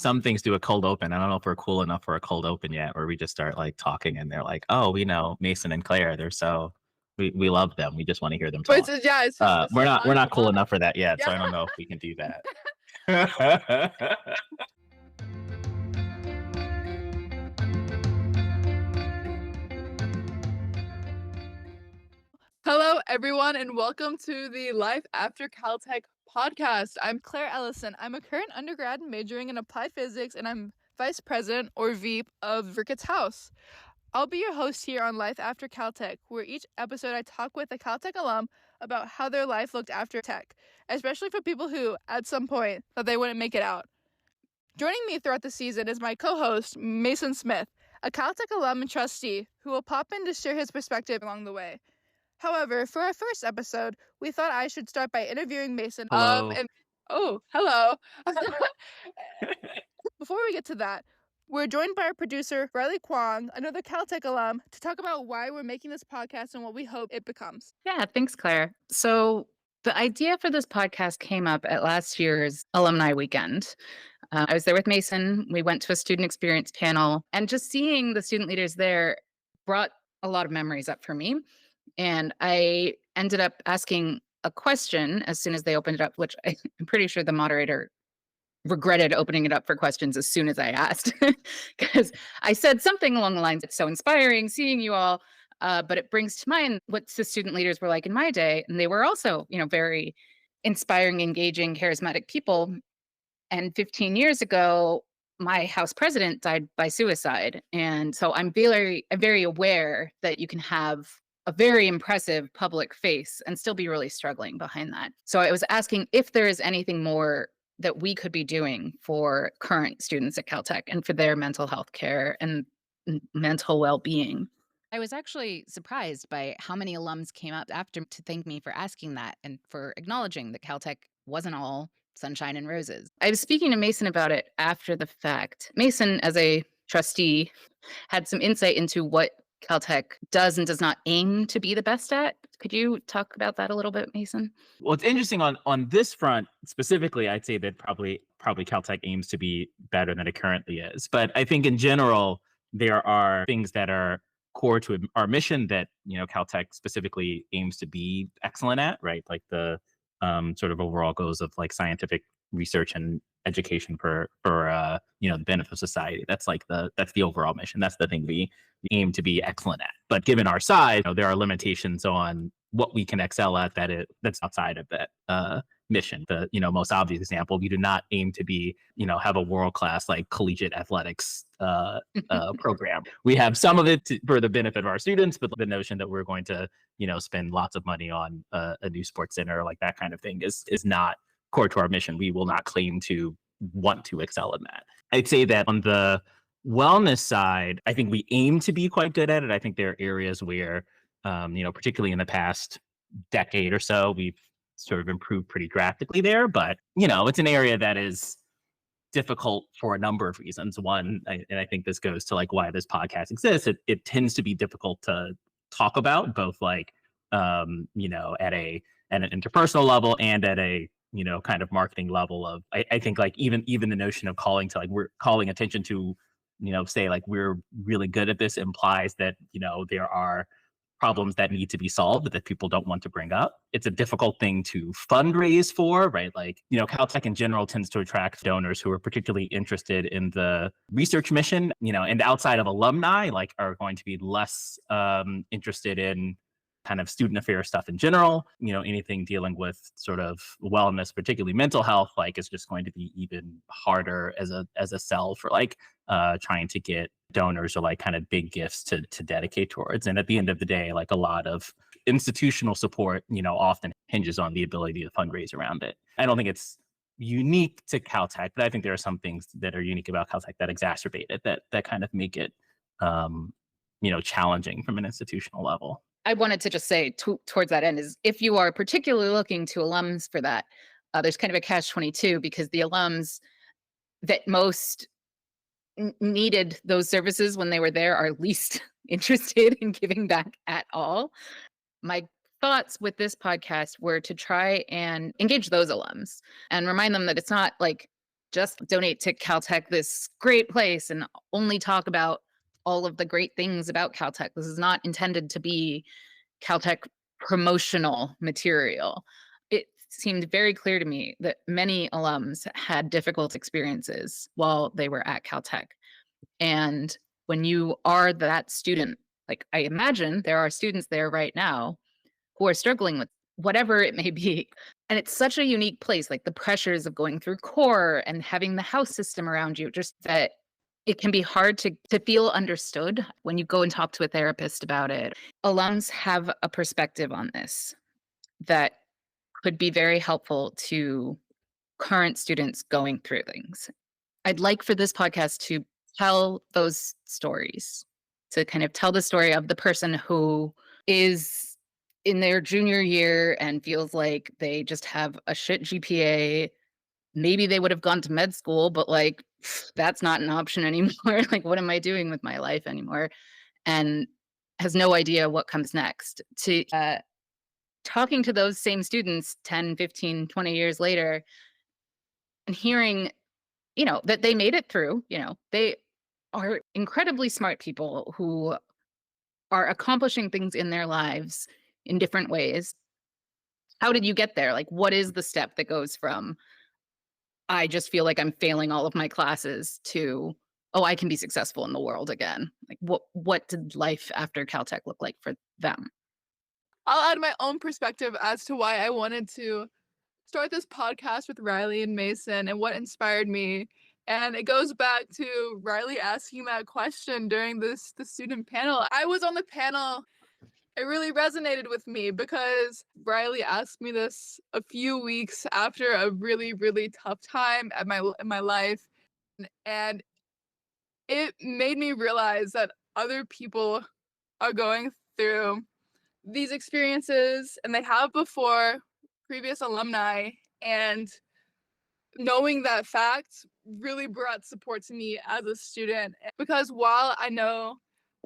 some things do a cold open. I don't know if we're cool enough for a cold open yet, where we just start like talking and they're like, oh, we know Mason and Claire. They're so we love them. We just want to hear them But talk. it's just this We're not cool line. enough for that yet, so I Yeah. don't know if we can do that. Hello, everyone, and welcome to the Life After Caltech podcast. I'm Claire Ellison. I'm a current undergrad majoring in applied physics, and I'm vice president or VP of Ricketts House. I'll be your host here on Life After Caltech, where each episode I talk with a Caltech alum about how their life looked after tech, especially for people who, at some point, thought they wouldn't make it out. Joining me throughout the season is my co-host, Mason Smith, a Caltech alum and trustee who will pop in to share his perspective along the way. However, for our first episode, we thought I should start by interviewing Mason. Hello. Hello. Before we get to that, we're joined by our producer, Riley Kwong, another Caltech alum, to talk about why we're making this podcast and what we hope it becomes. Yeah, thanks, Claire. So the idea for this podcast came up at last year's alumni weekend. I was there with Mason. We went to a student experience panel, and just seeing the student leaders there brought a lot of memories up for me. And I ended up asking a question as soon as they opened it up, which I'm pretty sure the moderator regretted opening it up for questions as soon as I asked, because I said something along the lines, it's so inspiring seeing you all, but it brings to mind what the student leaders were like in my day. And they were also, very inspiring, engaging, charismatic people. And 15 years ago, my house president died by suicide. And so I'm very aware that you can have a very impressive public face and still be really struggling behind that. So I was asking if there is anything more that we could be doing for current students at Caltech and for their mental health care and mental well-being. I was actually surprised by how many alums came up after to thank me for asking that and for acknowledging that Caltech wasn't all sunshine and roses. I was speaking to Mason about it after the fact. Mason, as a trustee, had some insight into what Caltech does and does not aim to be the best at. Could you talk about that a little bit, Mason? Well, it's interesting on this front specifically. I'd say that probably Caltech aims to be better than it currently is. But I think in general, there are things that are core to our mission that Caltech specifically aims to be excellent at, right? Like the sort of overall goals of like scientific research and education for the benefit of society. That's the overall mission. That's the thing we aim to be excellent at. But given our size, there are limitations on what we can excel at that's outside of that mission. The most obvious example, we do not aim to be have a world-class like collegiate athletics program. We have some of it for the benefit of our students, but the notion that we're going to spend lots of money on a new sports center, like that kind of thing, is not core to our mission. We will not claim to want to excel in that. I'd say that on the wellness side, I think we aim to be quite good at it. I think there are areas where, particularly in the past decade or so, we've sort of improved pretty drastically there. But, it's an area that is difficult for a number of reasons. One, and I think this goes to like why this podcast exists, it tends to be difficult to talk about, both like, at an interpersonal level and at a kind of marketing level of, I think like even the notion of calling to like, we're calling attention to, say like we're really good at this implies that, there are problems that need to be solved that people don't want to bring up. It's a difficult thing to fundraise for, right? Like, Caltech in general tends to attract donors who are particularly interested in the research mission, and outside of alumni, like are going to be less interested in kind of student affairs stuff in general. Anything dealing with sort of wellness, particularly mental health, like is just going to be even harder as a sell for like trying to get donors or like kind of big gifts to dedicate towards. And at the end of the day, like a lot of institutional support, often hinges on the ability to fundraise around it. I don't think it's unique to Caltech, but I think there are some things that are unique about Caltech that exacerbate it, that kind of make it challenging from an institutional level. I wanted to just say towards that end is if you are particularly looking to alums for that, there's kind of a catch-22 because the alums that most needed those services when they were there are least interested in giving back at all. My thoughts with this podcast were to try and engage those alums and remind them that it's not like just donate to Caltech, this great place, and only talk about all of the great things about Caltech. This is not intended to be Caltech promotional material. It seemed very clear to me that many alums had difficult experiences while they were at Caltech. And when you are that student, like I imagine there are students there right now who are struggling with whatever it may be. And it's such a unique place, like the pressures of going through core and having the house system around you, just that it can be hard to feel understood when you go and talk to a therapist about it. Alums have a perspective on this that could be very helpful to current students going through things. I'd like for this podcast to tell those stories, to kind of tell the story of the person who is in their junior year and feels like they just have a shit GPA. Maybe they would have gone to med school, but like, that's not an option anymore. Like, what am I doing with my life anymore? And has no idea what comes next. To talking to those same students 10, 15, 20 years later and hearing, that they made it through, they are incredibly smart people who are accomplishing things in their lives in different ways. How did you get there? Like, what is the step that goes from, I just feel like I'm failing all of my classes to, oh, I can be successful in the world again? Like, what did life after Caltech look like for them? I'll add my own perspective as to why I wanted to start this podcast with Riley and Mason and what inspired me. And it goes back to Riley asking that question during the student panel. I was on the panel. It really resonated with me because Riley asked me this a few weeks after a really, really tough time in my life. And it made me realize that other people are going through these experiences and they have before, previous alumni, and knowing that fact really brought support to me as a student. Because while I know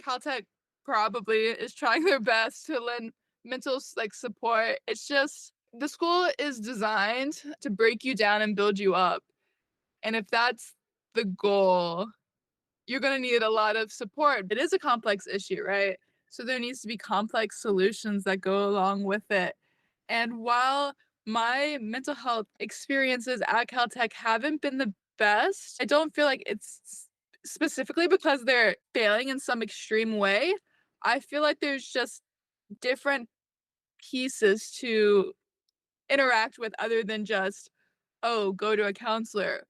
Caltech probably is trying their best to lend mental support, it's just the school is designed to break you down and build you up. And if that's the goal, you're going to need a lot of support. It is a complex issue, right? So there needs to be complex solutions that go along with it. And while my mental health experiences at Caltech haven't been the best, I don't feel like it's specifically because they're failing in some extreme way. I feel like there's just different pieces to interact with other than just, oh, go to a counselor,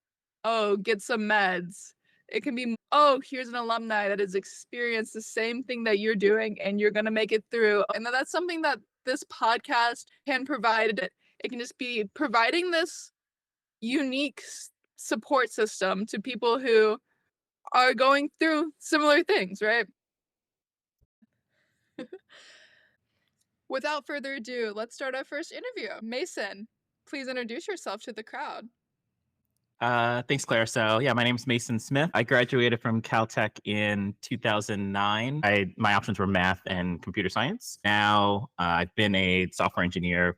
oh, get some meds. It can be, oh, here's an alumni that has experienced the same thing that you're doing and you're going to make it through. And that's something that this podcast can provide. It can just be providing this unique support system to people who are going through similar things, right? Without further ado, let's start our first interview. Mason, please introduce yourself to the crowd. Thanks, Claire. So yeah, my name is Mason Smith. I graduated from Caltech in 2009. My options were math and computer science. Now I've been a software engineer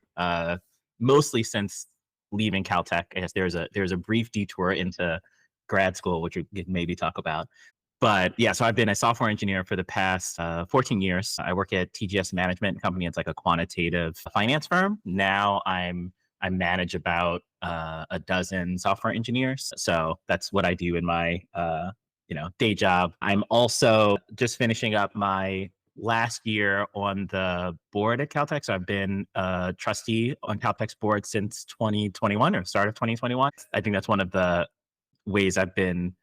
mostly since leaving Caltech. I guess there's a brief detour into grad school, which we could maybe talk about. But yeah, so I've been a software engineer for the past 14 years. I work at TGS Management Company. It's like a quantitative finance firm. Now I manage about a dozen software engineers. So that's what I do in my day job. I'm also just finishing up my last year on the board at Caltech. So I've been a trustee on Caltech's board since 2021 or start of 2021. I think that's one of the ways I've been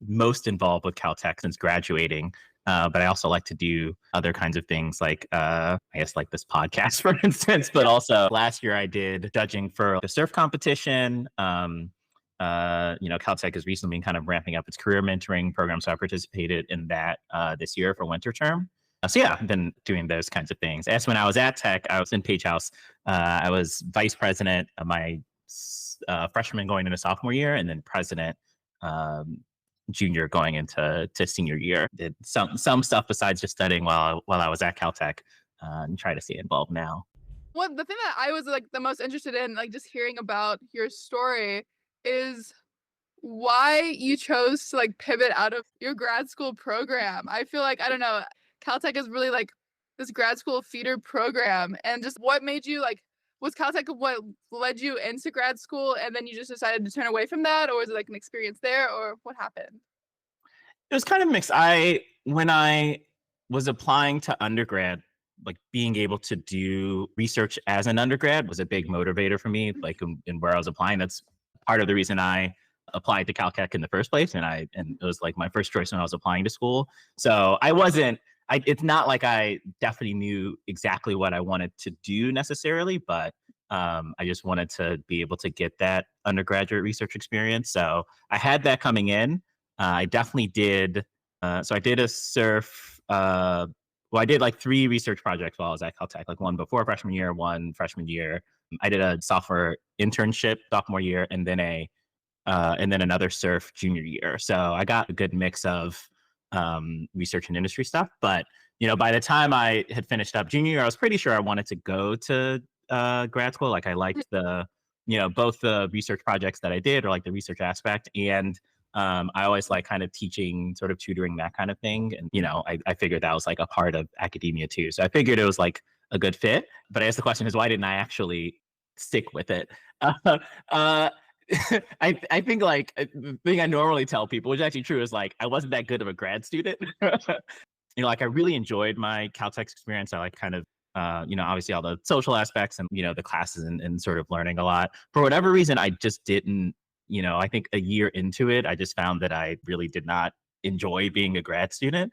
most involved with Caltech since graduating. But I also like to do other kinds of things like, I guess like this podcast, for instance, but also last year I did judging for the surf competition. Caltech has recently been kind of ramping up its career mentoring program. So I participated in that this year for winter term. So yeah, I've been doing those kinds of things. As when I was at Tech, I was in Page House. I was vice president of my freshman going into sophomore year, and then president junior going into senior year. Did some stuff besides just studying while I was at Caltech, and try to stay involved now. Well, the thing that I was the most interested in, just hearing about your story, is why you chose to like pivot out of your grad school program. I feel like, I don't know, Caltech is really like this grad school feeder program. And just what made you like, was Caltech what led you into grad school and then you just decided to turn away from that? Or was it like an experience there or what happened? It was kind of mixed. When I was applying to undergrad, like being able to do research as an undergrad was a big motivator for me. Like in where I was applying, that's part of the reason I applied to Caltech in the first place, and it was like my first choice when I was applying to school. So I wasn't. It's not like I definitely knew exactly what I wanted to do necessarily, but I just wanted to be able to get that undergraduate research experience. So I had that coming in. I definitely did. So I did a surf. Well, I did like 3 research projects while I was at Caltech, like one before freshman year, one freshman year. I did a software internship sophomore year, and then another surf junior year. So I got a good mix of research and industry stuff. But by the time I had finished up junior year, I was pretty sure I wanted to go to grad school. Like I liked both the research projects that I did, or like the research aspect, and I always like kind of teaching, sort of tutoring, that kind of thing. And I figured that was like a part of academia too. So I figured it was like a good fit. But I guess the question is, why didn't I actually stick with it? Uh, I think like the thing I normally tell people, which is actually true, is like I wasn't that good of a grad student. Like I really enjoyed my Caltech experience. I like kind of obviously all the social aspects and the classes and sort of learning a lot. For whatever reason, I just didn't. I think a year into it, I just found that I really did not enjoy being a grad student.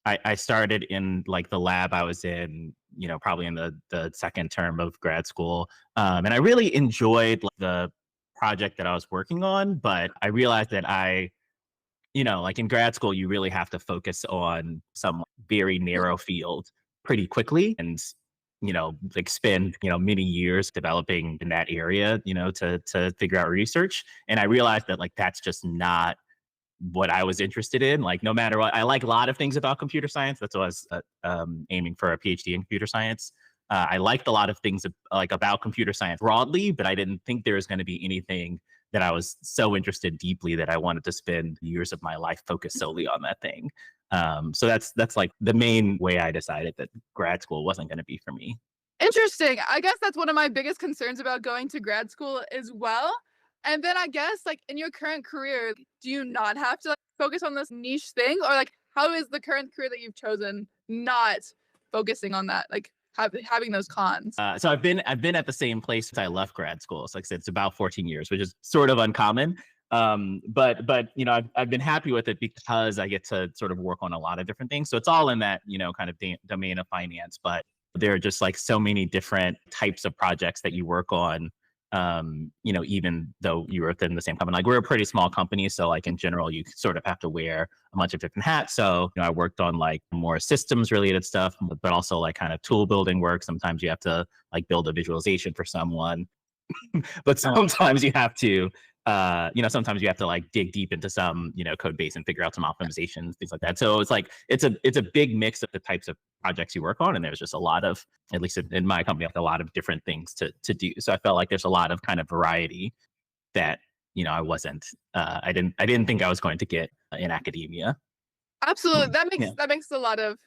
I started in like the lab I was in, probably in the second term of grad school. And I really enjoyed like the project that I was working on, but I realized that like in grad school, you really have to focus on some very narrow field pretty quickly and, like spend, many years developing in that area, to figure out research. And I realized that like, that's just not what I was interested in. Like, no matter what, I like a lot of things about computer science. That's what I was aiming for, a PhD in computer science. I liked a lot of things like about computer science broadly, but I didn't think there was going to be anything that I was so interested deeply that I wanted to spend years of my life focused solely on that thing. So that's like the main way I decided that grad school wasn't going to be for me. Interesting. I guess that's one of my biggest concerns about going to grad school as well. And then I guess like in your current career, do you not have to like, focus on this niche thing? Or like how is the current career that you've chosen not focusing on that? Like having those cons? So I've been at the same place since I left grad school. So like I said, it's about 14 years, which is sort of uncommon. But I've been happy with it because I get to sort of work on a lot of different things. So it's all in that kind of domain of finance, but there are just like so many different types of projects that you work on. Even though you were within the same company, like we're a pretty small company, so like in general, you sort of have to wear a bunch of different hats. So I worked on like more systems related stuff, but also like kind of tool building work. Sometimes you have to like build a visualization for someone, but sometimes you have to sometimes you have to like dig deep into some code base and figure out some optimizations, things like that. So it's like it's a big mix of the types of projects you work on, and there's just a lot of, at least in my company, like a lot of different things to do. So I felt like there's a lot of kind of variety that I wasn't I didn't think I was going to get in academia. Absolutely. Yeah. That makes a lot of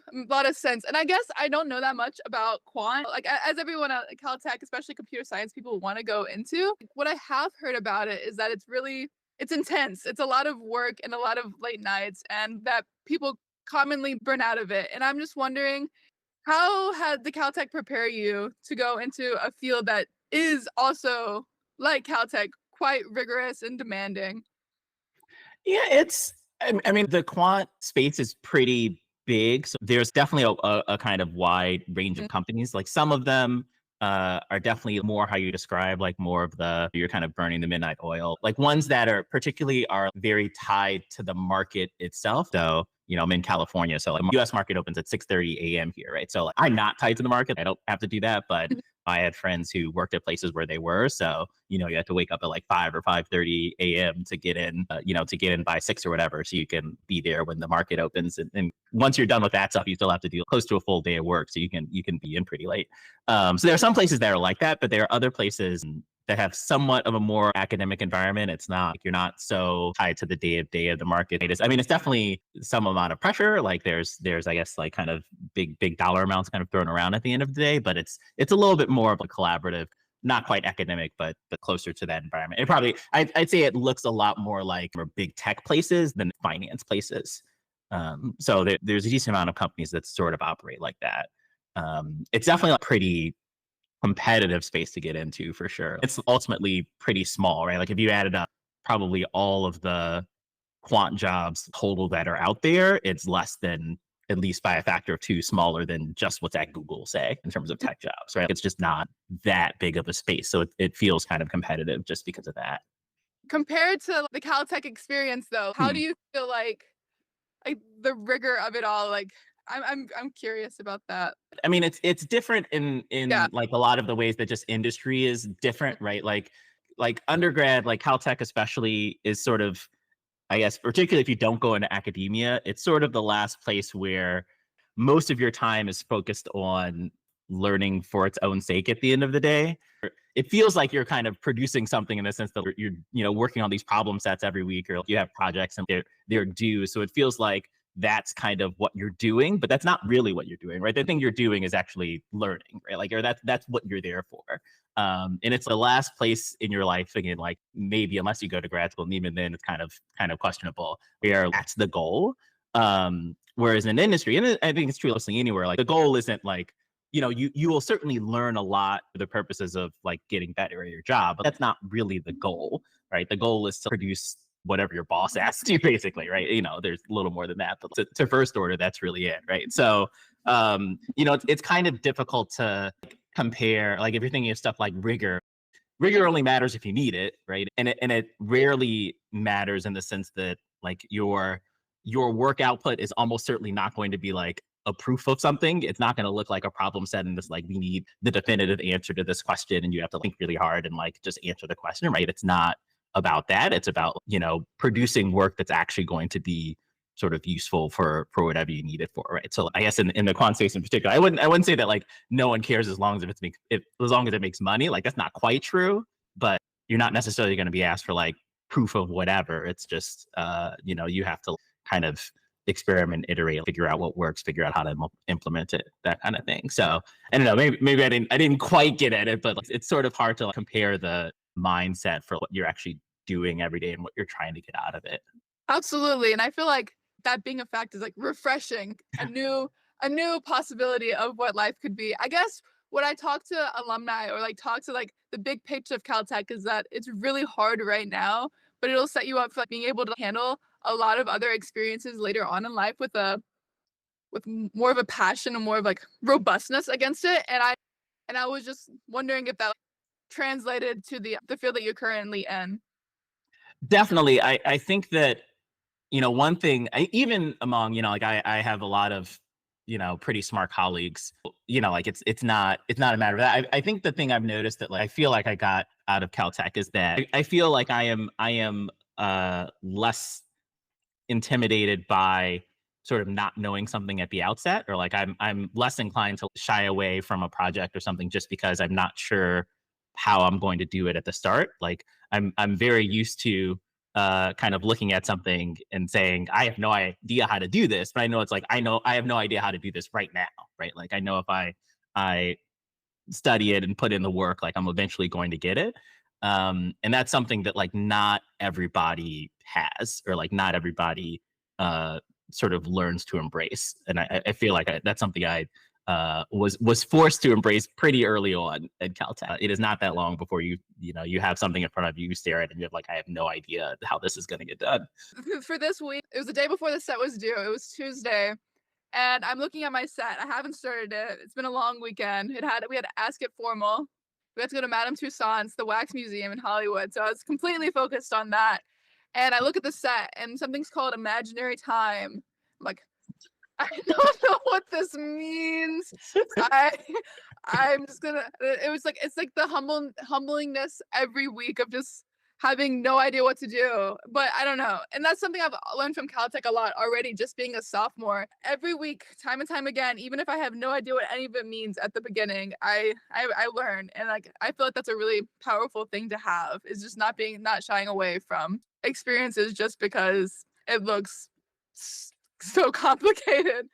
sense. And I guess I don't know that much about quant. Like as everyone at Caltech, especially computer science people want to go into. What I have heard about it is that it's intense. It's a lot of work and a lot of late nights and that people commonly burn out of it. And I'm just wondering, how had the Caltech prepare you to go into a field that is also like Caltech, quite rigorous and demanding? Yeah, I mean, the quant space is pretty big. So there's definitely a kind of wide range of companies. Like some of them are definitely more how you describe, like more of you're kind of burning the midnight oil. Like ones that are very tied to the market itself. So, I'm in California. So like US market opens at 6:30 a.m. here, right? So like, I'm not tied to the market. I don't have to do that. But I had friends who worked at places where they were. So, you have to wake up at like 5 or 5:30 a.m. to get in, to get in by 6 or whatever. So you can be there when the market opens. And once you're done with that stuff, you still have to do close to a full day of work. So you can be in pretty late. So there are some places that are like that, but there are other places that have somewhat of a more academic environment. It's not like you're not so tied to the day of the market. I mean, it's definitely some amount of pressure. Like there's I guess like kind of big dollar amounts kind of thrown around at the end of the day, but it's a little bit more of a collaborative, not quite academic, but closer to that environment. It probably I'd say it looks a lot more like big tech places than finance places. So there's a decent amount of companies that sort of operate like that. It's definitely a pretty competitive space to get into for sure. It's ultimately pretty small, right? Like if you added up probably all of the quant jobs total that are out there, it's less than, at least by a factor of 2, smaller than just what's at Google, say, in terms of tech jobs, right? It's just not that big of a space. So it feels kind of competitive just because of that. Compared to the Caltech experience, though, how do you feel like the rigor of it all? Like, I'm curious about that. I mean, it's different in like a lot of the ways that just industry is different, right? Like undergrad, like Caltech especially, is sort of, I guess, particularly if you don't go into academia, it's sort of the last place where most of your time is focused on learning for its own sake at the end of the day. It feels like you're kind of producing something in the sense that you're working on these problem sets every week, or you have projects and they're due. So it feels like that's kind of what you're doing, but that's not really what you're doing, right? The thing you're doing is actually learning, right? Like, or that's what you're there for. And it's the last place in your life, again, like maybe unless you go to grad school, and even then it's kind of questionable, where that's the goal. Whereas in industry, and I think it's true mostly anywhere, like the goal isn't like, you will certainly learn a lot for the purposes of like getting better at your job, but that's not really the goal, right? The goal is to produce whatever your boss asks you, basically, right? There's a little more than that, but to first order, that's really it, right? So, it's kind of difficult to compare, like if you're thinking of stuff like rigor only matters if you need it, right? And it rarely matters in the sense that like your work output is almost certainly not going to be like a proof of something. It's not going to look like a problem set in this, like, we need the definitive answer to this question and you have to think really hard and like just answer the question, right? It's not about that. It's about, producing work that's actually going to be sort of useful for whatever you need it for, right? So I guess in the quant space in particular, I wouldn't say that like no one cares as long as as long as it makes money. Like that's not quite true, but you're not necessarily going to be asked for like proof of whatever. It's just you have to kind of experiment, iterate, figure out what works, figure out how to implement it, that kind of thing. So I don't know, maybe I didn't quite get at it, but it's sort of hard to compare the mindset for what you're actually doing every day and what you're trying to get out of it. Absolutely. And I feel like that being a fact is like refreshing, a new possibility of what life could be. I guess when I talk to alumni or like talk to like the big picture of Caltech is that it's really hard right now, but it'll set you up for like, being able to handle a lot of other experiences later on in life with more of a passion and more of like robustness against it. And I was just wondering if that translated to the field that you're currently in. Definitely. I think that, one thing, even among, like I have a lot of, pretty smart colleagues, like it's not a matter of that. I think the thing I've noticed that like I feel like I got out of Caltech is that I feel like I am less intimidated by sort of not knowing something at the outset, or like I'm less inclined to shy away from a project or something just because I'm not sure how I'm going to do it at the start. Like I'm very used to kind of looking at something and saying, I have no idea how to do this, but I know it's like, I have no idea how to do this right now, right? Like I know if I study it and put in the work, like I'm eventually going to get it. And that's something that like not everybody has, or like not everybody sort of learns to embrace. And I feel like that's something I was forced to embrace pretty early on at Caltech. It is not that long before you have something in front of you, you stare at it, and you're like, I have no idea how this is going to get done. For this week, it was the day before the set was due. It was Tuesday. And I'm looking at my set. I haven't started it. It's been a long weekend. We had to Ask It Formal. We had to go to Madame Tussauds, the Wax Museum in Hollywood. So I was completely focused on that. And I look at the set and something's called Imaginary Time. I'm like, I don't know what this means. I'm just gonna. It's like the humblingness every week of just having no idea what to do. But I don't know. And that's something I've learned from Caltech a lot already, just being a sophomore. Every week, time and time again, even if I have no idea what any of it means at the beginning, I learn. And like I feel like that's a really powerful thing to have, is just not shying away from experiences just because it looks so complicated.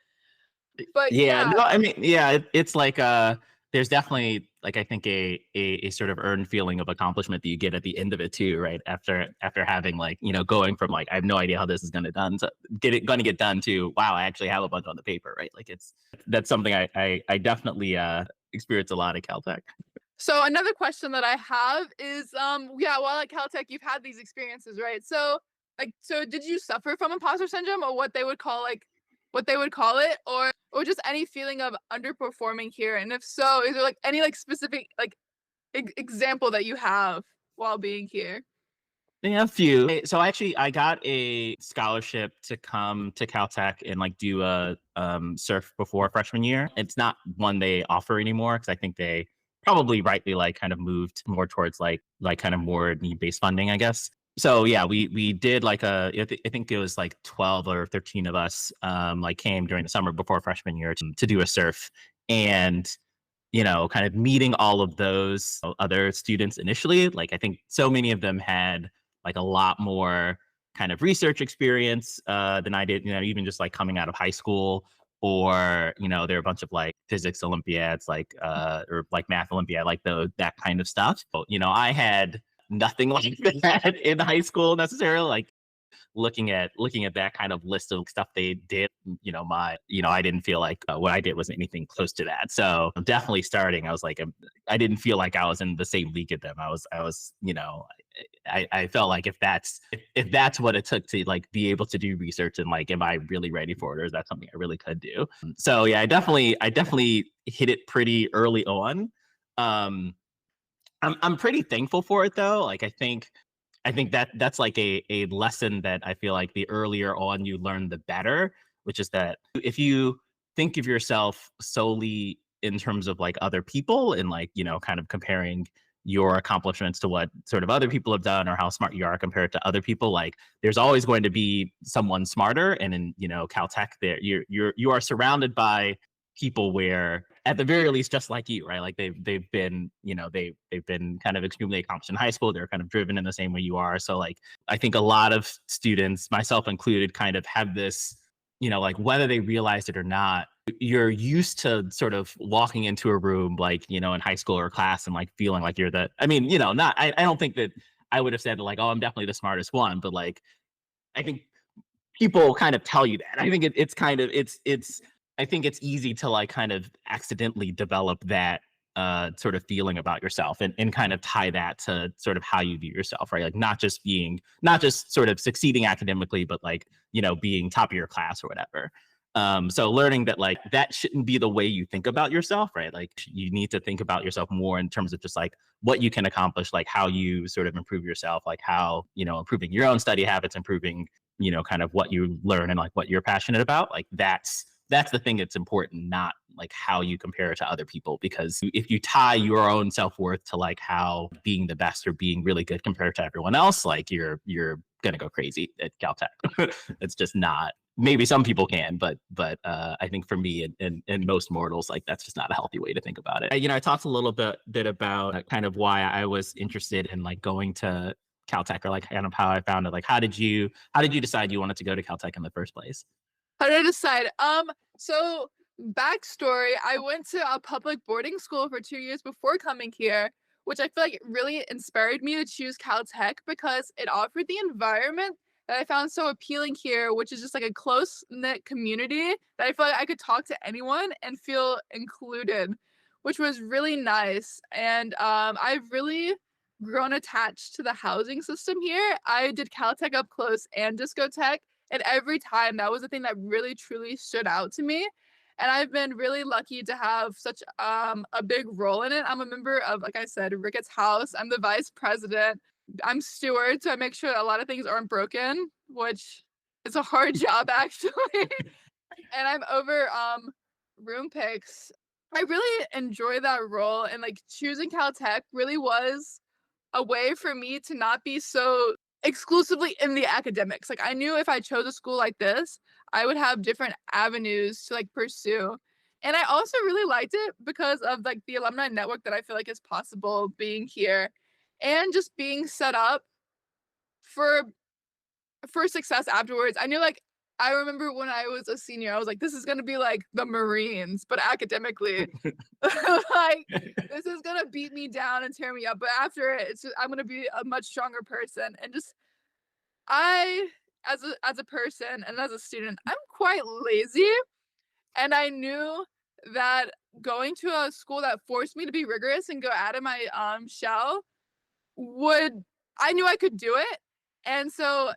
But Yeah, yeah, no, I mean, yeah, it's like there's definitely like I think a sort of earned feeling of accomplishment that you get at the end of it too, right? After having like, going from like I have no idea how this is gonna get done to wow, I actually have a bunch on the paper, right? Like that's something I definitely experience a lot at Caltech. so another question that I have is, yeah, while at Caltech, you've had these experiences, right? So, like, so did you suffer from imposter syndrome, or what they would call it, or just any feeling of underperforming here? And if so, is there like any like specific like example that you have while being here? Yeah, a few. So actually, I got a scholarship to come to Caltech and like do a surf before freshman year. It's not one they offer anymore because I think they probably rightly like kind of moved more towards like kind of more need based funding, I guess. So yeah, we did like I think it was like 12 or 13 of us like came during the summer before freshman year to do a surf. And kind of meeting all of those other students initially, like I think so many of them had like a lot more kind of research experience than I did, even just like coming out of high school, or, there are a bunch of like physics Olympiads, like, or like math Olympiad, like that kind of stuff. But, I had nothing like that in high school necessarily. Like looking at that kind of list of stuff they did, I didn't feel like what I did was anything close to that. So definitely starting, I was like, I didn't feel like I was in the same league as them. I felt like if that's what it took to like be able to do research, and like, am I really ready for it, or is that something I really could do? So yeah, I definitely hit it pretty early on. I'm pretty thankful for it though. Like I think that's like a lesson that I feel like the earlier on you learn, the better, which is that if you think of yourself solely in terms of like other people and like, kind of comparing your accomplishments to what sort of other people have done or how smart you are compared to other people, like there's always going to be someone smarter. And in, Caltech, there you are surrounded by people where at the very least just like you, right? Like they've been, they've been kind of extremely accomplished in high school. They're kind of driven in the same way you are. So like I think a lot of students, myself included, kind of have this, like whether they realized it or not, you're used to sort of walking into a room like, in high school or class and like feeling like you're not, I don't think that I would have said like, oh, I'm definitely the smartest one, but like I think people kind of tell you that. I think it's kind of it's I think it's easy to like kind of accidentally develop that sort of feeling about yourself, and kind of tie that to sort of how you view yourself, right? Like not just sort of succeeding academically, but like, being top of your class or whatever. So learning that like that shouldn't be the way you think about yourself, right? Like you need to think about yourself more in terms of just like what you can accomplish, like how you sort of improve yourself, like how, improving your own study habits, improving, kind of what you learn and like what you're passionate about. Like that's the thing that's important, not like how you compare it to other people. Because if you tie your own self-worth to like how being the best or being really good compared to everyone else, like you're gonna go crazy at Caltech. It's just not. Maybe some people can, but I think for me and most mortals, like that's just not a healthy way to think about it. I talked a little bit about kind of why I was interested in like going to Caltech, or like kind of how I found it. Like how did you decide you wanted to go to Caltech in the first place? How did I decide? So backstory, I went to a public boarding school for 2 years before coming here, which I feel like really inspired me to choose Caltech because it offered the environment that I found so appealing here, which is just like a close knit community that I feel like I could talk to anyone and feel included, which was really nice. And I've really grown attached to the housing system here. I did Caltech up close and Discotech, and every time that was the thing that really truly stood out to me. And I've been really lucky to have such a big role in it. I'm a member of, like I said, Ricketts House. I'm the vice president. I'm steward, so I make sure a lot of things aren't broken, which is a hard job actually. And I'm over room picks. I really enjoy that role, and like choosing Caltech really was a way for me to not be so exclusively in the academics. Like I knew if I chose a school like this, I would have different avenues to like pursue. And I also really liked it because of like the alumni network that I feel like is possible being here and just being set up for success afterwards. I knew like I remember when I was a senior, I was like, this is gonna be like the Marines, but academically. Like this is gonna beat me down and tear me up. But after it, I'm gonna be a much stronger person. And just I as a person and as a student, I'm quite lazy. And I knew that going to a school that forced me to be rigorous and go out of my shell would I knew I could do it. And so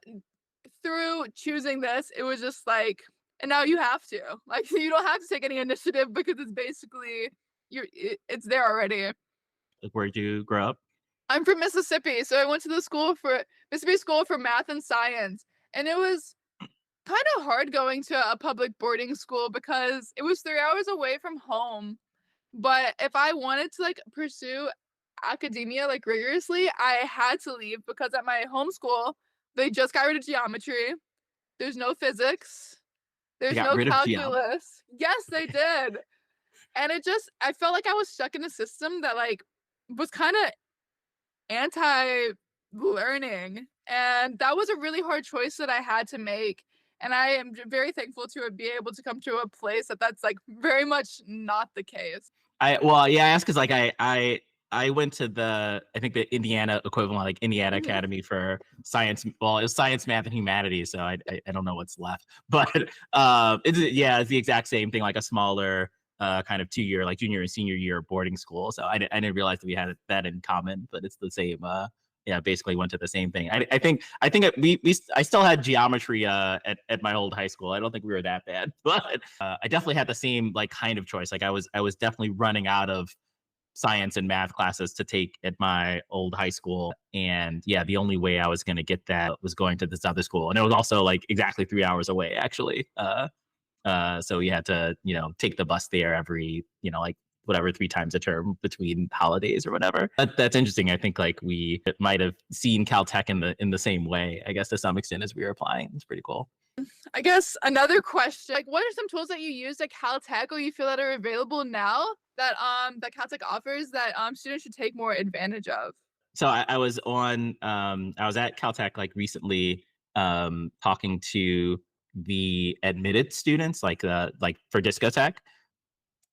through choosing this, it was just like, and now you have to. Like you don't have to take any initiative because it's basically it's there already. Where'd you grow up? I'm from Mississippi, so I went to the Mississippi School for Math and Science, and it was kind of hard going to a public boarding school because it was 3 hours away from home. But if I wanted to like pursue academia like rigorously, I had to leave because at my home school, they just got rid of geometry. There's no physics. They There's got no rid of calculus. Yes, they did. And I felt like I was stuck in a system that like was kind of anti-learning. And that was a really hard choice that I had to make. And I am very thankful to be able to come to a place that's like very much not the case. I asked because like I went to I think the Indiana equivalent, like Indiana Academy for science. Well, it was science, math, and humanities. So I don't know what's left, but it's the exact same thing, like a smaller kind of 2-year, like junior and senior year boarding school. So I didn't realize that we had that in common, but it's the same. Basically went to the same thing. I think I still had geometry at my old high school. I don't think we were that bad, but I definitely had the same like kind of choice. Like I was definitely running out of science and math classes to take at my old high school. And the only way I was going to get that was going to this other school. And it was also like exactly 3 hours away, actually. So we had to, take the bus there every, like whatever, 3 times a term between holidays or whatever. That's interesting. I think like we might have seen Caltech in the same way, I guess, to some extent as we were applying. It's pretty cool. I guess another question, like what are some tools that you use at Caltech or you feel that are available now that Caltech offers that students should take more advantage of? So I was at Caltech like recently talking to the admitted students like for discotech.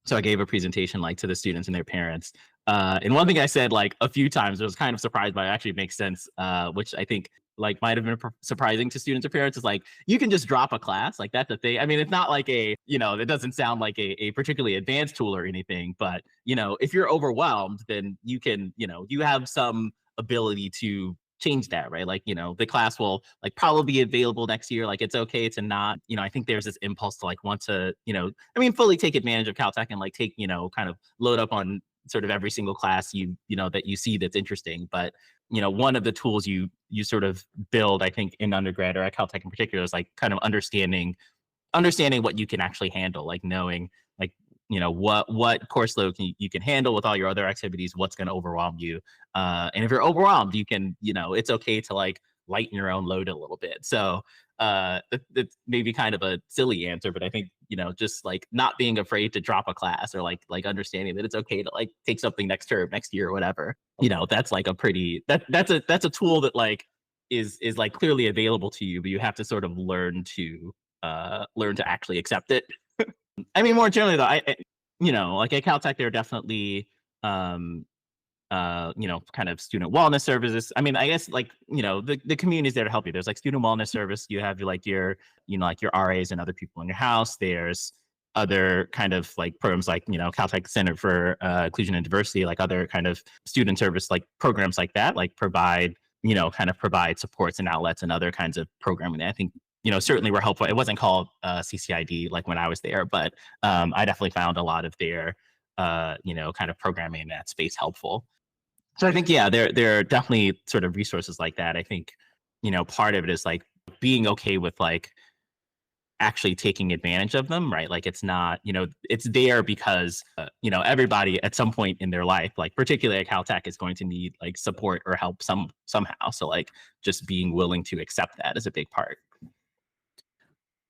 So I gave a presentation like to the students and their parents. And one thing I said like a few times, I was kind of surprised by, it actually makes sense, which I think like might have been surprising to students or parents, is like, you can just drop a class. Like that's a thing. I mean, it's not like it doesn't sound like a particularly advanced tool or anything, but if you're overwhelmed, then you can, you have some ability to change that, right? Like, the class will like probably be available next year. Like it's okay to not, I think there's this impulse to like want to, fully take advantage of Caltech and like take, kind of load up on sort of every single class that you see that's interesting. But, one of the tools you sort of build, I think in undergrad or at Caltech in particular, is like kind of understanding what you can actually handle, like knowing like, what course load you can handle with all your other activities, what's going to overwhelm you. And if you're overwhelmed, you can, it's okay to like lighten your own load a little bit. So it's maybe kind of a silly answer, but I think, just like not being afraid to drop a class or like understanding that it's okay to like take something next term, next year or whatever, that's like that's a tool that like is like clearly available to you, but you have to sort of learn to actually accept it. I mean, more generally though, like at Caltech, there are definitely, kind of student wellness services. I mean, I guess like, the community is there to help you. There's like student wellness service. You have like your RAs and other people in your house. There's other kind of like programs like, Caltech Center for Inclusion and Diversity, like other kind of student service, like programs like that, like provide supports and outlets and other kinds of programming that I think, certainly were helpful. It wasn't called CCID like when I was there, but I definitely found a lot of their, kind of programming in that space helpful. So I think, there are definitely sort of resources like that. I think, part of it is like being okay with like actually taking advantage of them, right? Like it's not, it's there because, everybody at some point in their life, like particularly at Caltech, is going to need like support or help somehow. So like just being willing to accept that is a big part.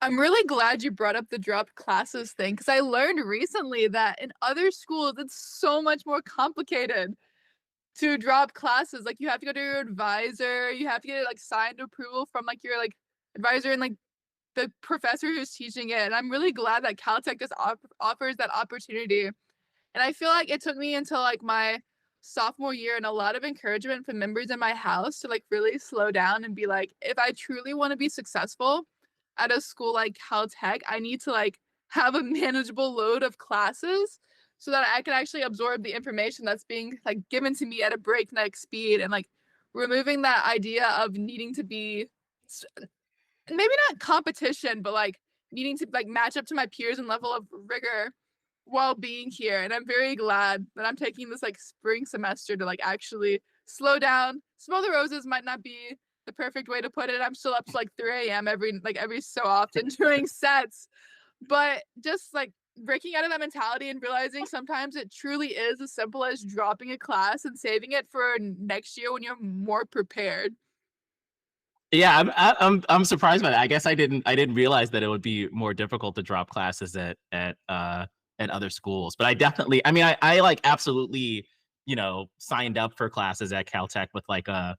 I'm really glad you brought up the dropped classes thing, because I learned recently that in other schools it's so much more complicated to drop classes. Like you have to go to your advisor, you have to get like signed approval from like your like advisor and like the professor who's teaching it. And I'm really glad that Caltech just offers that opportunity. And I feel like it took me until like my sophomore year and a lot of encouragement from members in my house to like really slow down and be like, if I truly want to be successful at a school like Caltech, I need to like have a manageable load of classes so that I can actually absorb the information that's being like given to me at a breakneck speed, and like removing that idea of needing to be maybe not competition, but like needing to like match up to my peers and level of rigor while being here. And I'm very glad that I'm taking this like spring semester to like actually slow down. Smell the roses might not be the perfect way to put it. I'm still up to like 3 a.m. every so often doing sets. But just like breaking out of that mentality and realizing sometimes it truly is as simple as dropping a class and saving it for next year when you're more prepared. Yeah, I'm surprised by that. I guess I didn't realize that it would be more difficult to drop classes at other schools. But I mean, I like absolutely, signed up for classes at Caltech with like a,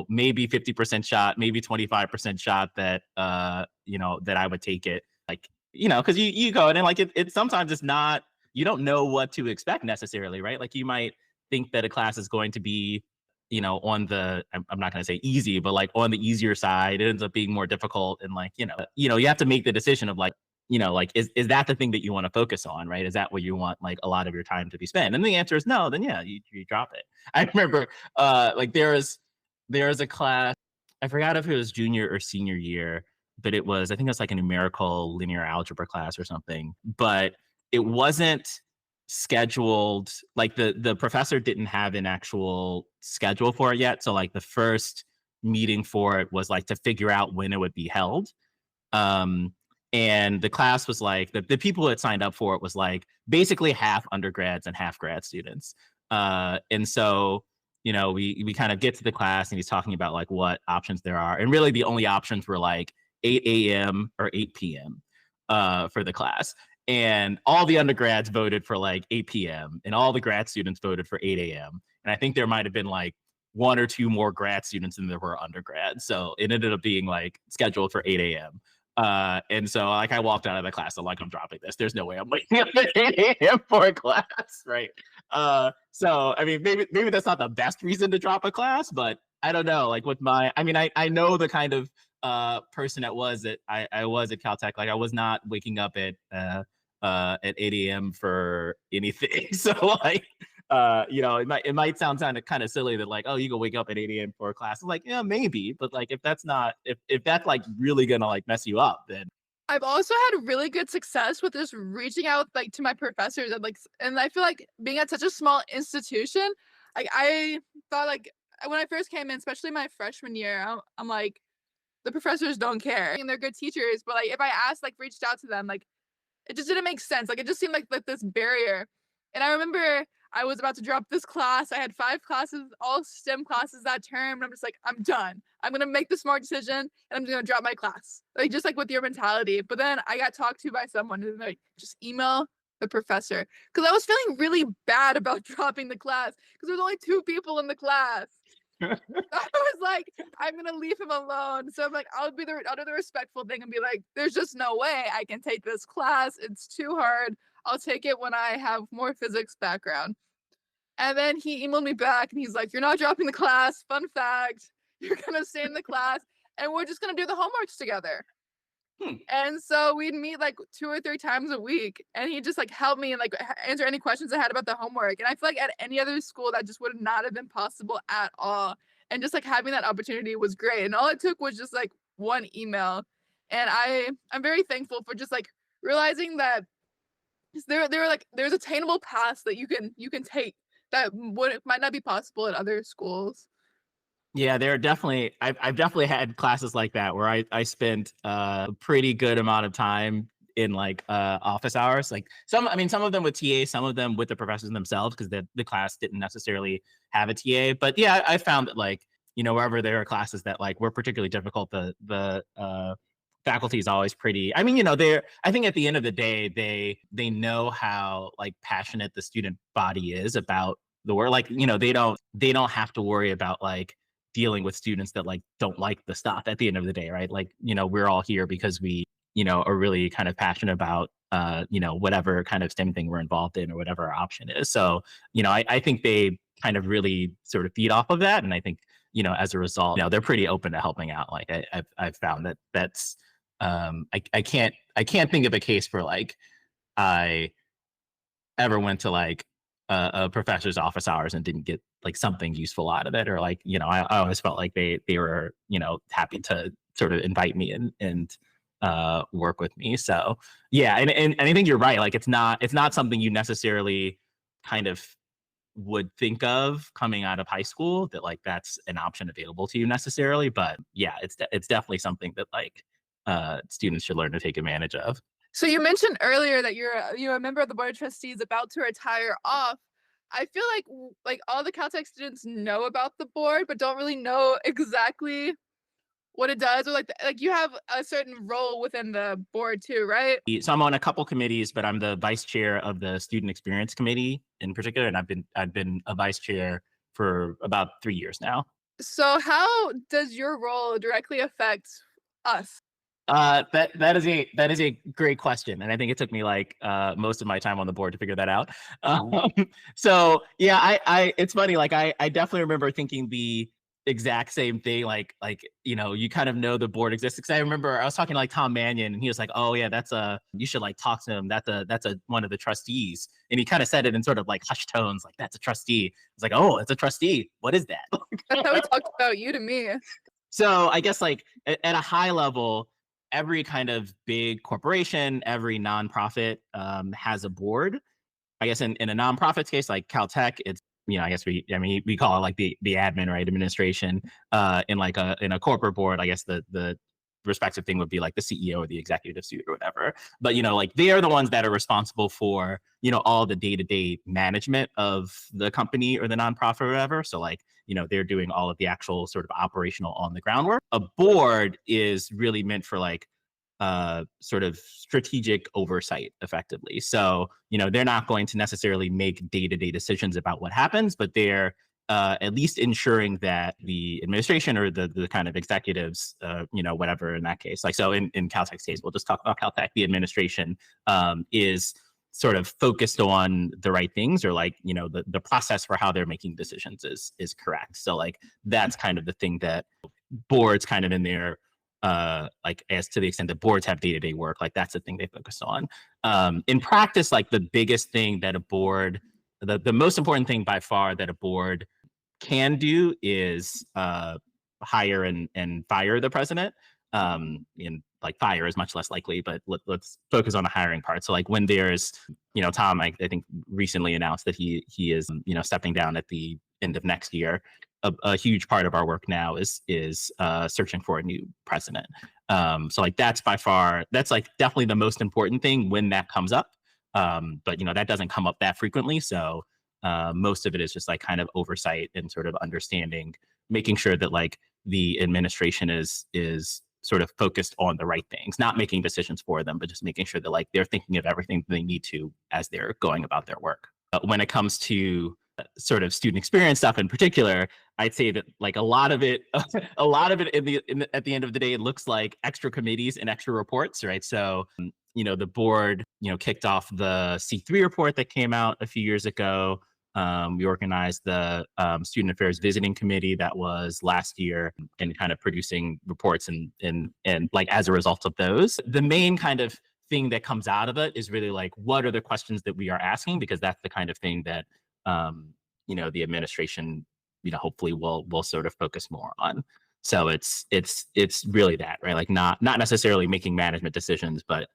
maybe 50% shot, maybe 25% shot that that I would take it. Like, because you go and like it sometimes it's not, you don't know what to expect necessarily, right? Like you might think that a class is going to be, on the, I'm not going to say easy, but like on the easier side. It ends up being more difficult. And like, you have to make the decision of like, like, is that the thing that you want to focus on, right? Is that what you want like a lot of your time to be spent? And the answer is no, then yeah, you drop it. I remember like there is a class, I forgot if it was junior or senior year, but it was, I think it was like a numerical linear algebra class or something, but it wasn't scheduled. Like the professor didn't have an actual schedule for it yet. So like the first meeting for it was like to figure out when it would be held. And the class was like, the people who had signed up for it was like basically half undergrads and half grad students. And so, we kind of get to the class and he's talking about like what options there are. And really the only options were like 8 a.m. or 8 p.m. For the class. And all the undergrads voted for like 8 p.m. and all the grad students voted for 8 a.m. And I think there might have been like one or two more grad students than there were undergrads. So it ended up being like scheduled for 8 a.m. And so like I walked out of the class, I'm like, I'm dropping this. There's no way I'm waking up at 8 a.m. for a class, right? So I mean, maybe that's not the best reason to drop a class, but I don't know. Like with I know the kind of person that I was at Caltech. Like I was not waking up at 8 a.m. for anything. So like it might sound kind of silly that like, oh, you go wake up at 8 a.m. for a class. I'm like, yeah, maybe, but like if that's like really gonna like mess you up, then I've also had really good success with just reaching out like to my professors and I feel like being at such a small institution, like I thought like when I first came in, especially my freshman year, I'm like, the professors don't care and they're good teachers, but like if I asked, like reached out to them, like it just didn't make sense. Like it just seemed like this barrier. And I remember I was about to drop this class. I had 5 classes, all STEM classes that term. And I'm just like, I'm done. I'm going to make the smart decision and I'm going to drop my class. Like just like with your mentality. But then I got talked to by someone who's like, just email the professor. Because I was feeling really bad about dropping the class because there's only 2 people in the class. I was like, I'm gonna leave him alone. So I'm like, I'll do the respectful thing and be like, there's just no way I can take this class. It's too hard. I'll take it when I have more physics background. And then he emailed me back and he's like, you're not dropping the class. Fun fact, you're gonna stay in the class and we're just gonna do the homeworks together. And so we'd meet like 2 or 3 times a week and he'd just like help me and like answer any questions I had about the homework. And I feel like at any other school that just would not have been possible at all. And just like having that opportunity was great. And all it took was just like one email. And I'm very thankful for just like realizing that there's attainable paths that you can take that might not be possible at other schools. Yeah, there are definitely. I've definitely had classes like that where I spent a pretty good amount of time in like office hours. Like some of them with TA, some of them with the professors themselves because the class didn't necessarily have a TA. But yeah, I found that like wherever there are classes that like were particularly difficult, the faculty is always pretty. I mean, they're. I think at the end of the day, they know how like passionate the student body is about the work. Like they don't have to worry about like dealing with students that like don't like the stuff at the end of the day, right? Like, we're all here because we, are really kind of passionate about whatever kind of STEM thing we're involved in or whatever our option is. So, I think they kind of really sort of feed off of that. And I think, as a result, they're pretty open to helping out. Like I've found that that's I can't think of a case where like I ever went to like a professor's office hours and didn't get like something useful out of it, or like I always felt like they were happy to sort of invite me and work with me. So yeah, and I think you're right. Like it's not something you necessarily kind of would think of coming out of high school that like that's an option available to you necessarily, but yeah, it's definitely something that like students should learn to take advantage of. So you mentioned earlier that you're a member of the board of trustees about to retire off. I feel like like all the Caltech students know about the board, but don't really know exactly what it does, or like you have a certain role within the board too, right? So I'm on a couple committees, but I'm the vice chair of the student experience committee in particular, and I've been a vice chair for about 3 years now. So how does your role directly affect us? That is a great question, and I think it took me like most of my time on the board to figure that out. Um, so yeah, I it's funny. Like I definitely remember thinking the exact same thing. Like you kind of know the board exists. Because I remember I was talking to like Tom Mannion, and he was like, "Oh yeah, that's a you should like talk to him. That's a one of the trustees." And he kind of said it in sort of like hushed tones, like that's a trustee. I was like, "Oh, it's a trustee. What is that?" That's how he talked about you to me. So I guess like at a high level, every kind of big corporation, every nonprofit has a board. I guess in a nonprofit's case, like Caltech, it's I guess we call it like the admin, right, administration. In a corporate board, I guess the respective thing would be like the CEO or the executive suite or whatever. But like they are the ones that are responsible for all the day-to-day management of the company or the nonprofit or whatever. So like they're doing all of the actual sort of operational on the ground work. A board is really meant for like sort of strategic oversight effectively. So, they're not going to necessarily make day-to-day decisions about what happens, but they're at least ensuring that the administration or the kind of executives, whatever in that case, like, so in Caltech's case, we'll just talk about Caltech, the administration is sort of focused on the right things, or like, the process for how they're making decisions is correct. So like, that's kind of the thing that boards kind of in their like as to the extent that boards have day-to-day work, like that's the thing they focus on. In practice, like the biggest thing that a board, the most important thing by far that a board can do is hire and fire the president. And like fire is much less likely, but let's focus on the hiring part. So like when there's, Tom, I think recently announced that he is, stepping down at the end of next year. A huge part of our work now is searching for a new president. So like that's like definitely the most important thing when that comes up. But that doesn't come up that frequently. So most of it is just like kind of oversight and sort of understanding, making sure that like the administration is sort of focused on the right things, not making decisions for them, but just making sure that like they're thinking of everything they need to as they're going about their work. When it comes to sort of student experience stuff in particular, I'd say that like a lot of it, at the end of the day, it looks like extra committees and extra reports, right? So, the board, kicked off the C3 report that came out a few years ago. We organized the Student Affairs Visiting Committee that was last year, and kind of producing reports and like as a result of those. The main kind of thing that comes out of it is really like, what are the questions that we are asking? Because that's the kind of thing that the administration, hopefully will sort of focus more on. So it's really that, right? Like not necessarily making management decisions, but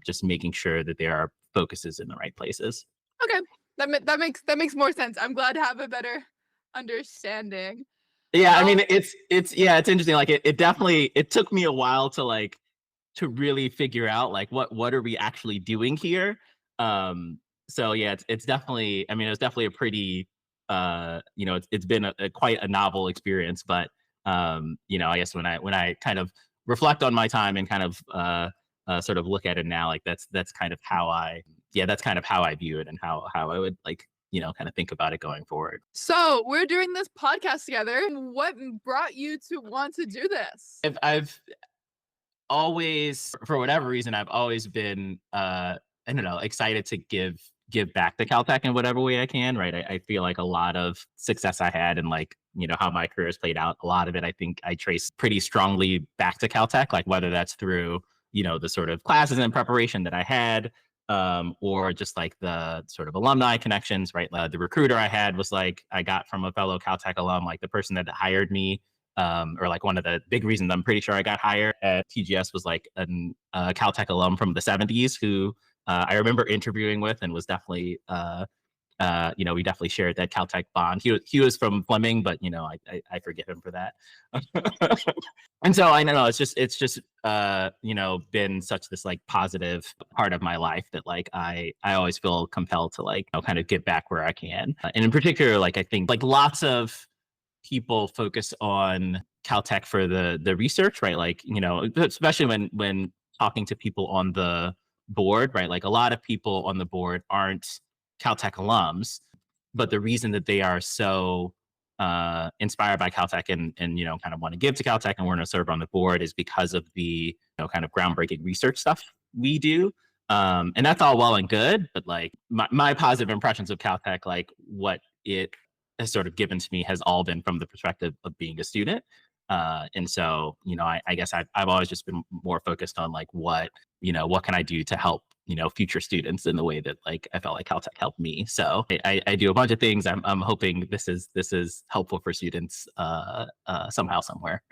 just making sure that there are focuses in the right places. Okay, that makes more sense. I'm glad to have a better understanding. Yeah, I Oh, mean, it's interesting. Like it definitely it took me a while to like to really figure out like what are we actually doing here. Um, so yeah, it's definitely. I mean, it was definitely a pretty it's been a quite a novel experience. But I guess when I kind of reflect on my time and kind of sort of look at it now, like that's kind of how that's kind of how I view it and how I would like kind of think about it going forward. so we're doing this podcast together. What brought you to want to do this? I've always, for whatever reason, I've always been I don't know, excited to give back to Caltech in whatever way I can, right? I feel like a lot of success I had and like, how my career has played out, a lot of it I think I trace pretty strongly back to Caltech, like whether that's through, the sort of classes and preparation that I had, or just like the sort of alumni connections, right? The recruiter I had was like I got from a fellow Caltech alum, like the person that hired me, or like one of the big reasons I'm pretty sure I got hired at TGS was like a Caltech alum from the 70s who I remember interviewing with and was definitely, we definitely shared that Caltech bond. He was from Fleming, but I forgive him for that. And so I don't know, it's just been such this like positive part of my life that like I always feel compelled to like kind of give back where I can. And in particular, like I think like lots of people focus on Caltech for the research, right? Like, especially when talking to people on the board, right? Like a lot of people on the board aren't Caltech alums, but the reason that they are so inspired by Caltech and kind of want to give to Caltech and want to serve on the board is because of the kind of groundbreaking research stuff we do. And that's all well and good, but like my positive impressions of Caltech, like what it has sort of given to me has all been from the perspective of being a student. And so, I guess I've always just been more focused on like what can I do to help, future students in the way that like I felt like Caltech helped me. So I do a bunch of things. I'm hoping this is helpful for students somehow, somewhere.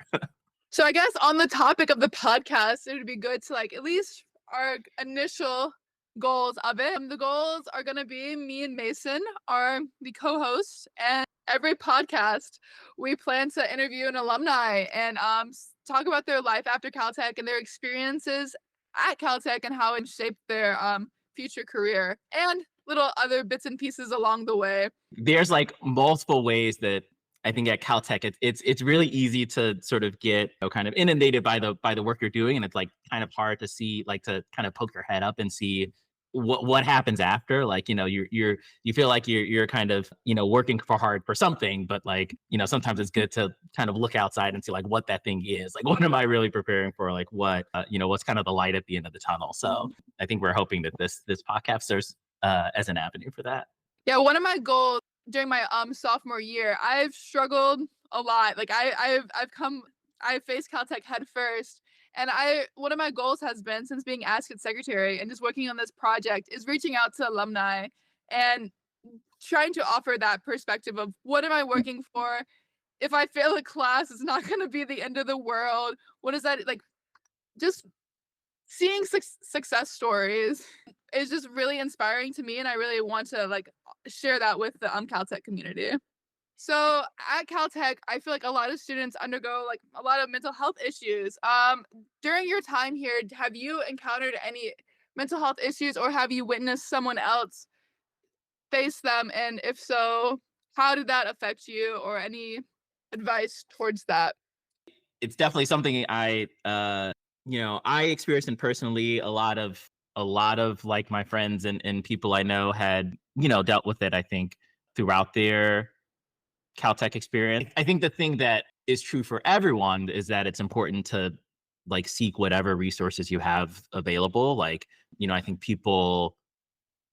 So I guess on the topic of the podcast, it would be good to like at least our initial goals of it. The goals are going to be me and Mason are the co-hosts, and every podcast we plan to interview an alumni and talk about their life after Caltech and their experiences at Caltech and how it shaped their future career and little other bits and pieces along the way. There's like multiple ways that I think at Caltech it's really easy to sort of get kind of inundated by the work you're doing, and it's like kind of hard to see, like to kind of poke your head up and see what happens after. Like you feel like you're kind of working for hard for something, but like sometimes it's good to kind of look outside and see like what that thing is. Like what am I really preparing for? Like what what's kind of the light at the end of the tunnel. So I think we're hoping that this podcast serves as an avenue for that. Yeah, one of my goals during my sophomore year, I've struggled a lot. Like I've faced Caltech head first. And one of my goals has been since being ASCII secretary and just working on this project is reaching out to alumni and trying to offer that perspective of what am I working for? If I fail a class, it's not going to be the end of the world. What is that like? Just seeing success stories is just really inspiring to me, and I really want to like share that with the Caltech community. So at Caltech, I feel like a lot of students undergo like a lot of mental health issues. During your time here, have you encountered any mental health issues, or have you witnessed someone else face them? And if so, how did that affect you, or any advice towards that? It's definitely something I experienced and personally a lot of like my friends and people I know had dealt with it, I think, throughout their Caltech experience. I think the thing that is true for everyone is that it's important to like seek whatever resources you have available. Like I think people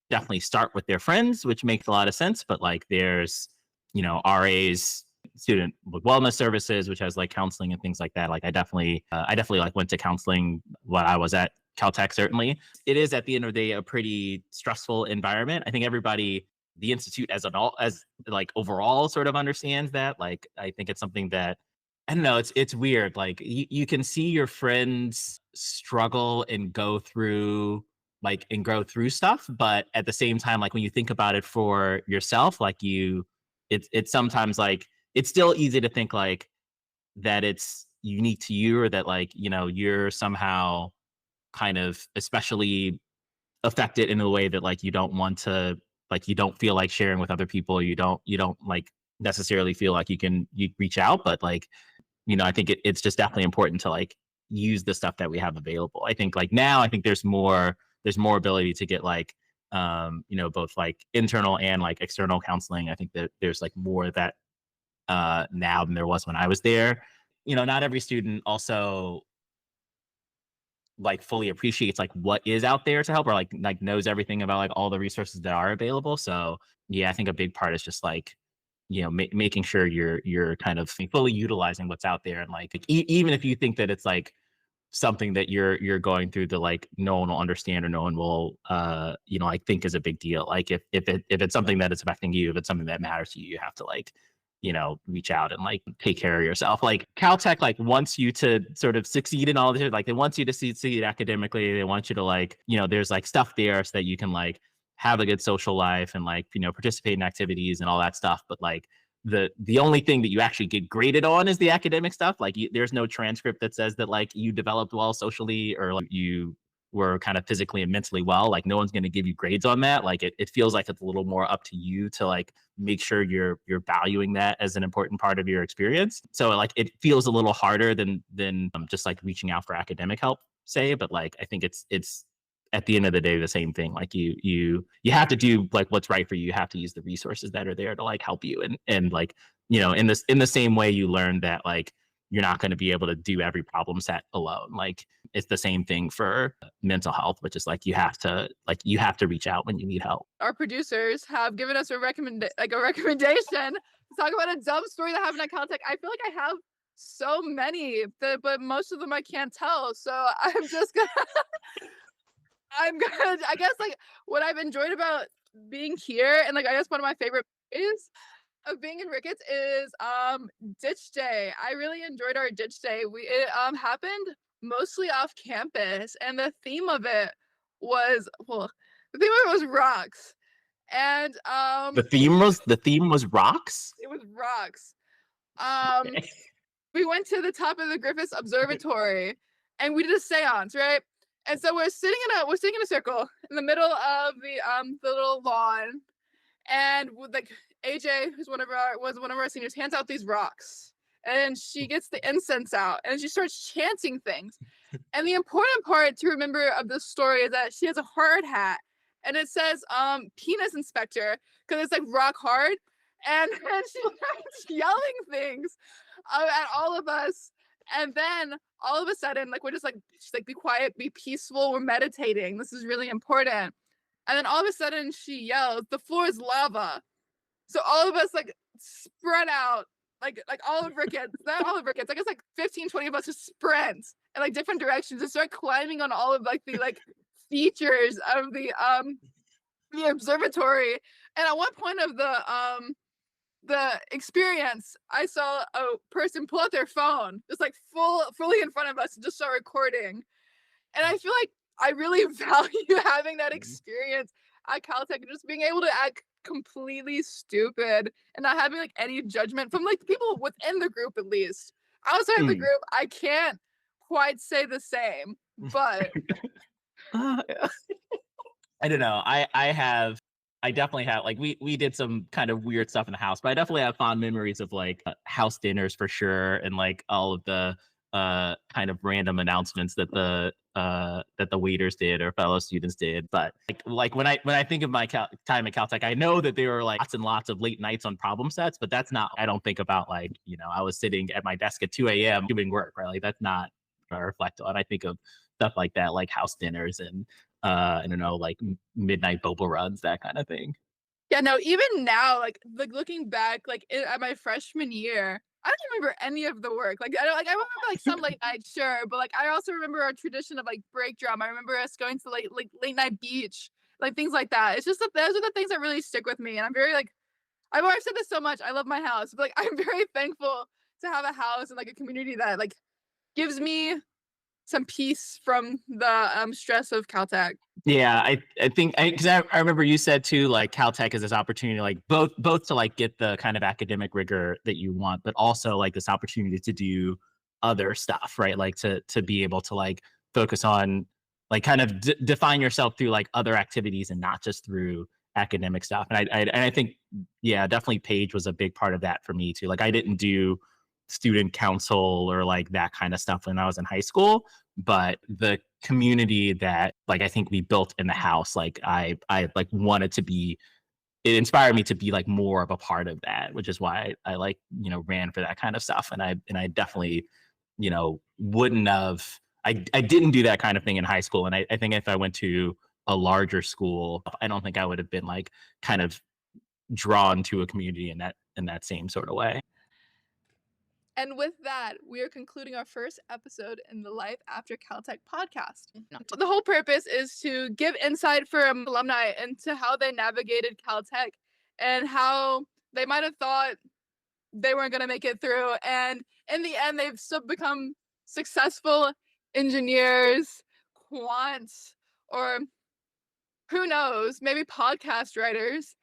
definitely start with their friends, which makes a lot of sense, but like there's RAs, student wellness services, which has like counseling and things like that. Like I definitely like went to counseling while I was at Caltech. Certainly it is at the end of the day a pretty stressful environment. I think everybody, the institute as like overall sort of understands that. Like I think it's something that I don't know, it's weird. Like you can see your friends struggle and go through stuff, but at the same time, like when you think about it for yourself, like it's sometimes like it's still easy to think like that it's unique to you, or that like, you're somehow kind of especially affected in a way that like you don't want to, like you don't feel like sharing with other people. You don't like necessarily feel like you reach out, but like, I think it's just definitely important to like use the stuff that we have available. I think like now, I think there's more ability to get like, both like internal and like external counseling. I think that there's like more of that now than there was when I was there. Not every student also like fully appreciates like what is out there to help, or like knows everything about like all the resources that are available. So yeah, I think a big part is just like, making sure you're kind of fully utilizing what's out there, and like even if you think that it's like something that you're going through that like no one will understand, or no one will like think is a big deal. Like if it's something that is affecting you, if it's something that matters to you, you have to like, reach out and like take care of yourself. Like Caltech like wants you to sort of succeed in all this. Like they want you to succeed academically. They want you to like, there's like stuff there so that you can like have a good social life and like, participate in activities and all that stuff. But like the only thing that you actually get graded on is the academic stuff. Like there's no transcript that says that like you developed well socially, or like you were kind of physically and mentally well. Like no one's going to give you grades on that. Like it feels like it's a little more up to you to like make sure you're valuing that as an important part of your experience. So like it feels a little harder than just like reaching out for academic help, say. But like I think it's at the end of the day the same thing. Like you have to do like what's right for you. You have to use the resources that are there to like help you, and like, in the same way you learn that like you're not going to be able to do every problem set alone. Like it's the same thing for mental health, which is like you have to reach out when you need help. Our producers have given us a recommendation to talk about a dumb story that happened at Caltech. I feel like I have so many, but most of them I can't tell. So I'm just gonna I guess like what I've enjoyed about being here, and like I guess one of my favorite ways of being in Ricketts is ditch day. I really enjoyed our ditch day. It happened mostly off campus, and the theme of it was rocks. And The theme was rocks. it was rocks. Um we went to the top of the Griffiths Observatory and we did a seance, right? And so we're sitting in a circle in the middle of the little lawn, and with like AJ, who's was one of our seniors, hands out these rocks, and she gets the incense out and she starts chanting things. And the important part to remember of this story is that she has a hard hat, and it says penis inspector, because it's like rock hard. And she starts yelling things at all of us. And then all of a sudden, like she's like, be quiet, be peaceful, we're meditating. This is really important. And then all of a sudden she yells, the floor is lava. So all of us like spread out, like all of Ricketts, not all of Ricketts, I guess like 15, 20 of us just sprint in like different directions and start climbing on all of like the like features of the observatory. And at one point of the experience, I saw a person pull out their phone, just like fully in front of us, and just start recording. And I feel like I really value having that experience at Caltech, and just being able to act completely stupid and not having like any judgment from like the people within the group. At least outside of the group, I can't quite say the same, but I don't know. I definitely have like we did some kind of weird stuff in the house, but I definitely have fond memories of like house dinners for sure, and like all of the kind of random announcements that the waiters did or fellow students did. But like when I think of my time at Caltech, I know that there were like lots and lots of late nights on problem sets, but that's not. I don't think about like, I was sitting at my desk at 2 a.m. doing work, right? Like that's not what I reflect on. I think of stuff like that, like house dinners and I don't know, like midnight boba runs, that kind of thing. yeah, no, even now, like looking back, like at my freshman year, I don't remember any of the work. Like I remember like some late night, sure, but like I also remember our tradition of like break drum. I remember us going to like late night beach, like things like that. It's just that those are the things that really stick with me, and I'm very like I've said this so much. I love my house, but like I'm very thankful to have a house and like a community that like gives me some peace from the stress of Caltech. Yeah, I think because I remember you said too, like Caltech is this opportunity, like both to like get the kind of academic rigor that you want, but also like this opportunity to do other stuff, right? Like to be able to like focus on like kind of define yourself through like other activities and not just through academic stuff. And I think yeah, definitely Paige was a big part of that for me too. Like I didn't do student council or like that kind of stuff when I was in high school, but the community that like I think we built in the house, like I like wanted to be, it inspired me to be like more of a part of that, which is why I like, ran for that kind of stuff. And I definitely, wouldn't have, I didn't do that kind of thing in high school. And I think if I went to a larger school, I don't think I would have been like kind of drawn to a community in that same sort of way. And with that, we are concluding our first episode in the Life After Caltech podcast. No. The whole purpose is to give insight for alumni into how they navigated Caltech and how they might have thought they weren't going to make it through. And in the end, they've still become successful engineers, quants, or who knows, maybe podcast writers.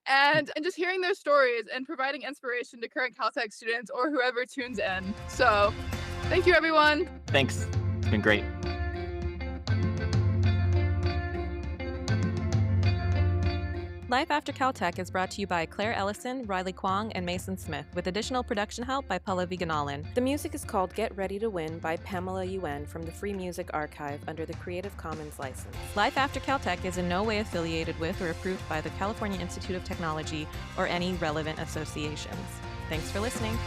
And just hearing their stories and providing inspiration to current Caltech students or whoever tunes in. So thank you, everyone. Thanks. It's been great. Life After Caltech is brought to you by Claire Ellison, Riley Kwong, and Mason Smith, with additional production help by Pallavi Ganalan. The music is called Get Ready to Win by Pamela Yuen from the Free Music Archive under the Creative Commons license. Life After Caltech is in no way affiliated with or approved by the California Institute of Technology or any relevant associations. Thanks for listening.